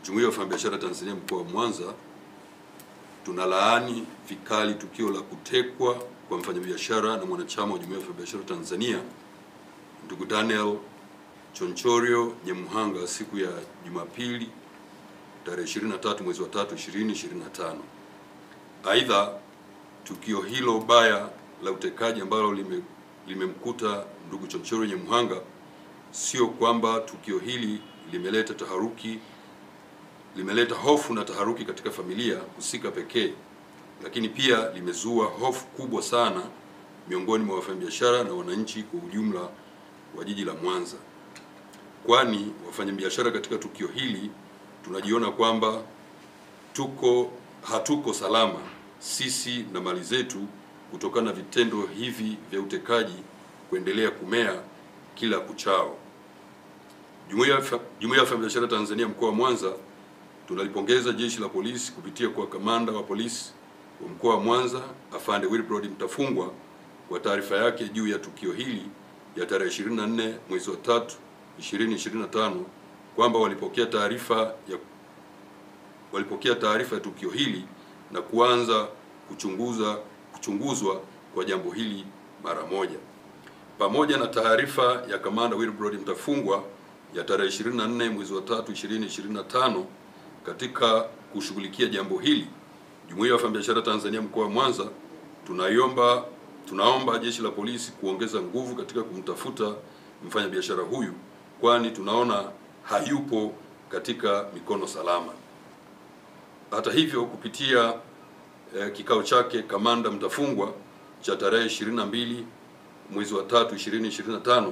Jumuiya ya Wafanyabiashara Tanzania mkoa wa Mwanza tunalaani vikali tukio la kutekwa kwa mfanyabiashara na mwanachama wa Jumuiya ya Wafanyabiashara Tanzania ndugu Daniel Chonchorio Nyemuhanga siku ya Jumapili tarehe 23 mwezi wa 3 2025. Aidha, tukio hilo baya la utekaji ambalo limemkuta ndugu Chonchorio Nyemuhanga, sio kwamba tukio hili limeleta hofu na taharuki katika familia husika pekee, lakini pia limezua hofu kubwa sana miongoni mwa wafanyabiashara na wananchi kwa ujumla wa jiji la Mwanza. Kwani wafanyabiashara katika tukio hili tunajiona kwamba hatuko salama sisi na mali zetu kutokana na vitendo hivi vya utekaji kuendelea kumea kila kuchao. Jumuiya ya Wafanyabiashara Tanzania mkoa wa Mwanza tunalipongeza Jeshi la Polisi kupitia kwa Kamanda wa Polisi wa mkoa wa Mwanza Afande Wilbrod Mtafungwa kwa taarifa yake juu ya tukio hili ya tarehe 24 mwezi wa 3 2025 kwamba walipokea taarifa ya tukio hili na kuanza kuchunguzwa kwa jambo hili mara moja. Pamoja na taarifa ya Kamanda Wilbrod Mtafungwa ya tarehe 24 mwezi wa 3 2025 katika kushughulikia jambo hili, Jumuiya ya Wafanyabiashara Tanzania mkoa wa Mwanza tunaomba Jeshi la Polisi kuongeza nguvu katika kumtafuta mfanyabiashara huyu, kwani tunaona hayupo katika mikono salama. Hata hivyo, kupitia kikao chake Kamanda Mtafungwa cha tarehe 22 mwezi wa 3 2025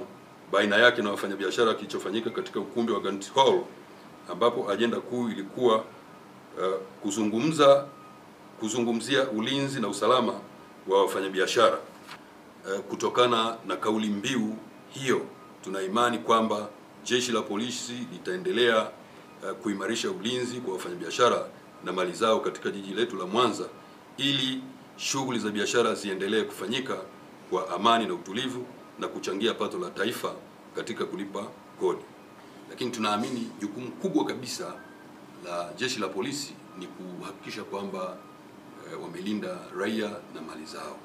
baina yake na wafanyabiashara kilichofanyika katika ukumbi wa Gantt Hall, ambapo ajenda kuu ilikuwa kuzungumzia ulinzi na usalama wa wafanyabiashara. Kutokana na kauli mbiu hiyo, tuna imani kwamba Jeshi la Polisi litaendelea kuimarisha ulinzi kwa wafanyabiashara na mali zao katika jiji letu la Mwanza ili shughuli za biashara ziendelee kufanyika kwa amani na utulivu na kuchangia pato la taifa katika kulipa kodi. Lakini tunaamini jukumu kubwa kabisa la Jeshi la Polisi ni kuhakikisha kwamba wamelinda raia na mali zao.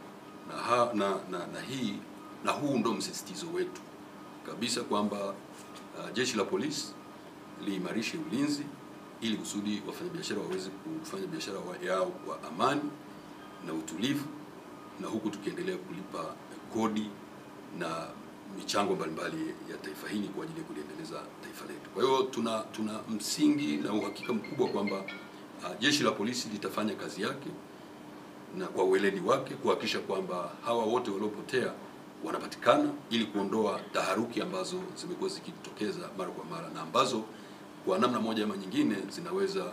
Na huu ndo msisitizo wetu kabisa, kwamba Jeshi la Polisi liimarishe ulinzi ili kusudi wafanyabiashara waweze kufanya biashara yao kwa amani na utulivu, na huku tukiendelea kulipa kodi na michango mbalimbali ya taifa hili kwa ajili ya kuliendeleza taifa letu. Kwa hiyo tuna msingi na uhakika mkubwa kwamba Jeshi la Polisi litafanya kazi yake na kwa weledi wake kuhakikisha kwamba hawa wote waliopotea wanapatikana ili kuondoa taharuki ambazo zimekuwa zikitokeza mara kwa mara na ambazo kwa namna moja ama nyingine zinaweza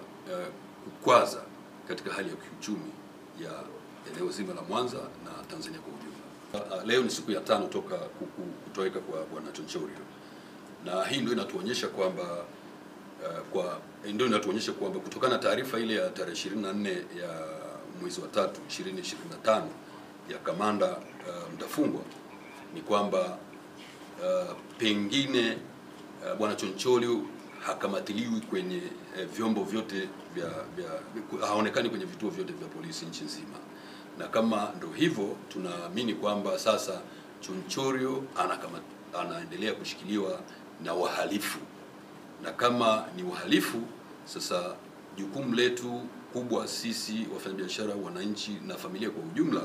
kukwaza katika hali ya kiuchumi ya eneo zima la Mwanza na Tanzania kwa ujumla. Leo ni siku ya 5 toka kutoweka kwa Bwana Chonchorio, na hii ndio inatuonyesha kwamba kutokana na taarifa ile ya tarehe 24 ya mwezi wa 3 2025 ya Kamanda Mtafungwa ni kwamba pengine Bwana Chonchorio hakamatiliwi kwenye vyombo vyote haonekani kwenye vituo vyote vya polisi nchi nzima. Na kama ndo hivyo, tunaamini kwamba sasa Chonchorio anaendelea kushikiliwa na wahalifu, na kama ni wahalifu, sasa jukumu letu kubwa sisi wafanyabiashara, wananchi na familia kwa ujumla,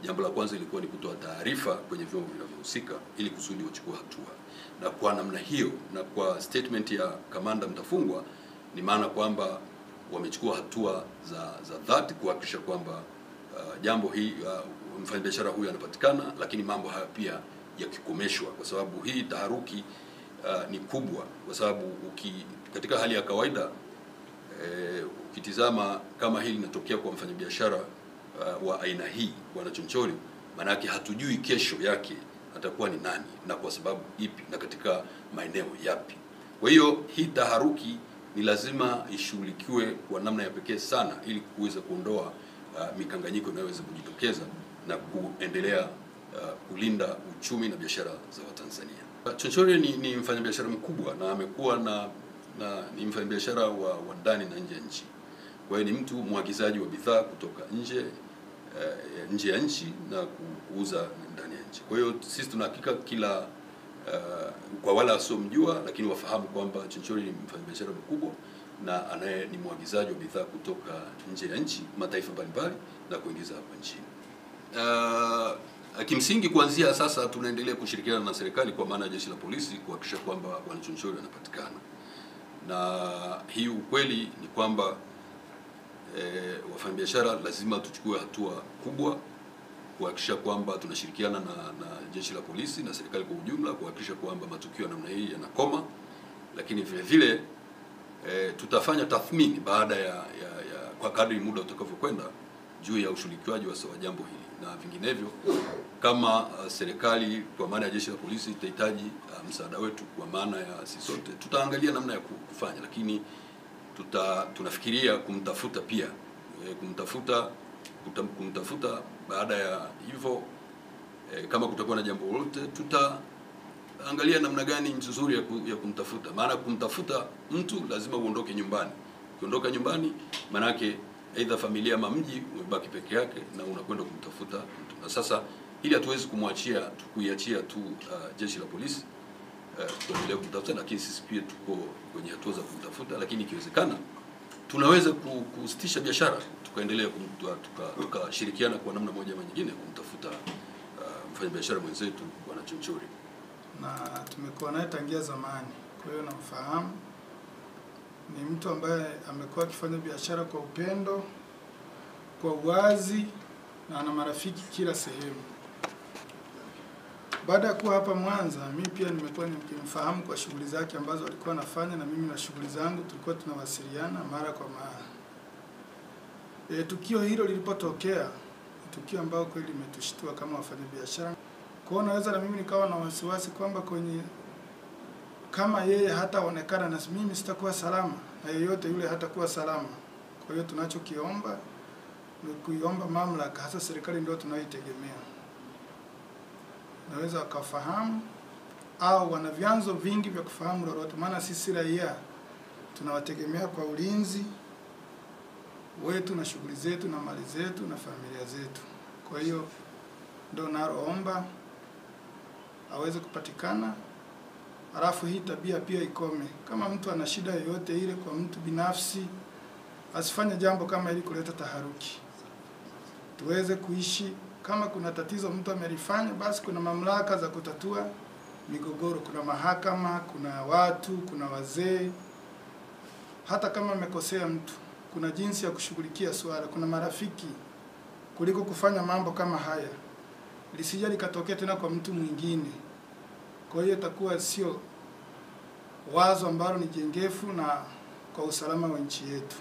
jambo la kwanza ilikuwa ni kutoa taarifa kwenye vyombo vinavyohusika ili kusudi wachukue hatua. Na kwa namna hiyo na kwa statement ya Kamanda Mtafungwa ni maana kwamba wamechukua hatua za dhati kuhakikisha kwamba jambo hii mfanyabiashara huyu anapatikana, lakini mambo haya pia yakikomeshwa, kwa sababu hii taharuki ni kubwa. Kwa sababu katika hali ya kawaida ukitizama kama hili linatokea kwa mfanyabiashara wa aina hii Bwana Chonchorio, maana yake hatujui kesho yake atakuwa ni nani na kwa sababu ipi na katika maeneo yapi. Kwa hiyo hii taharuki ni lazima ishughulikiwe kwa namna ya pekee sana ili kuweza kuondoa mikanganyiko inayoweza kujitokeza na kuendelea kulinda uchumi na biashara za Watanzania. Chonchorio ni mfanyabiashara mkubwa na amekuwa na na ni mfanyabiashara wa ndani na nje ya nchi. Kwa hiyo ni mtu mwagizaji wa bidhaa kutoka nje ya nchi na kuuza ndani ya nchi. Kwa hiyo sisi tunahakika kila kwa wala wasiomjua, lakini wafahamu kwamba Chinchori ni mfanyabiashara mkubwa na ni mwagizaji wa bidhaa kutoka nje ya nchi, mataifa mbalimbali, na kuingiza hapa nchini. Kimsingi kuanzia sasa tunaendelea kushirikiana na serikali kwa maana ya jeshi la polisi kuhakikisha kwamba Bwana Chinchori wanapatikana. Na hii ukweli ni kwamba wafanyabiashara lazima tuchukue hatua kubwa kuhakikisha kwamba tunashirikiana na jeshi la polisi na serikali kwa ujumla kuhakikisha kwamba matukio ya namna hii yanakoma, lakini vile vile tutafanya tathmini baada ya kwa kadri muda utakavyokwenda juu ya ushirikiaji wa jambo hili, na vinginevyo kama serikali kwa maana ya jeshi la polisi itahitaji msaada wetu kwa maana ya sisi sote, tutaangalia namna ya kufanya, lakini tunafikiria kumtafuta pia kumtafuta baada ya hivyo. Kama kutakuwa na jambo lolote tutaangalia namna gani nzuri ya kumtafuta, maana kumtafuta mtu lazima uondoke nyumbani. Ukiondoka nyumbani maana yake aidha familia ama mji umebaki peke yake na unakwenda kumtafuta mtu. Na sasa ili hatuwezi kuiachia tu jeshi la polisi tuendelee kumtafuta, lakini sisi pia tuko kwenye hatua za kumtafuta, lakini ikiwezekana tunaweza kusitisha biashara tukaendelea tukashirikiana kwa namna moja ama nyingine kumtafuta mfanyabiashara mwenzetu Bwana Chinchori. Na tumekuwa naye tangia zamani, kwa hiyo namfahamu. Ni mtu ambaye amekuwa akifanya biashara kwa upendo, kwa uwazi, na ana marafiki kila sehemu. Baada ya kuwa hapa Mwanza, mimi pia nimekuwa nikimfahamu kwa shughuli zake ambazo alikuwa anafanya, na mimi na shughuli zangu tulikuwa tunawasiliana mara kwa mara. Tukio hilo lilipotokea, tukio ambalo kweli limetushtua kama wafanyabiashara. Kwa hiyo naweza na mimi nikawa na wasiwasi kwamba kama yeye hataonekana na mimi sitakuwa salama, na yeyote yule hatakuwa salama. Kwa hiyo tunachokiomba ni kuiomba mamlaka, hasa serikali ndio tunayoitegemea, naweza wakafahamu au wana vyanzo vingi vya kufahamu lolote, maana sisi raia tunawategemea kwa ulinzi wetu na shughuli zetu na mali zetu na familia zetu. Kwa hiyo ndio naomba aweze kupatikana, alafu hii tabia pia ikome. Kama mtu ana shida yoyote ile kwa mtu binafsi, asifanye jambo kama ili kuleta taharuki. Tuweze kuishi. Kama kuna tatizo mtu amelifanya, basi kuna mamlaka za kutatua migogoro, kuna mahakama, kuna watu, kuna wazee. Hata kama amekosea mtu, kuna jinsi ya kushughulikia swala, kuna marafiki, kuliko kufanya mambo kama haya lisije likatokea tena kwa mtu mwingine. Kwa hiyo itakuwa sio wazo ambalo ni jengefu na kwa usalama wa nchi yetu.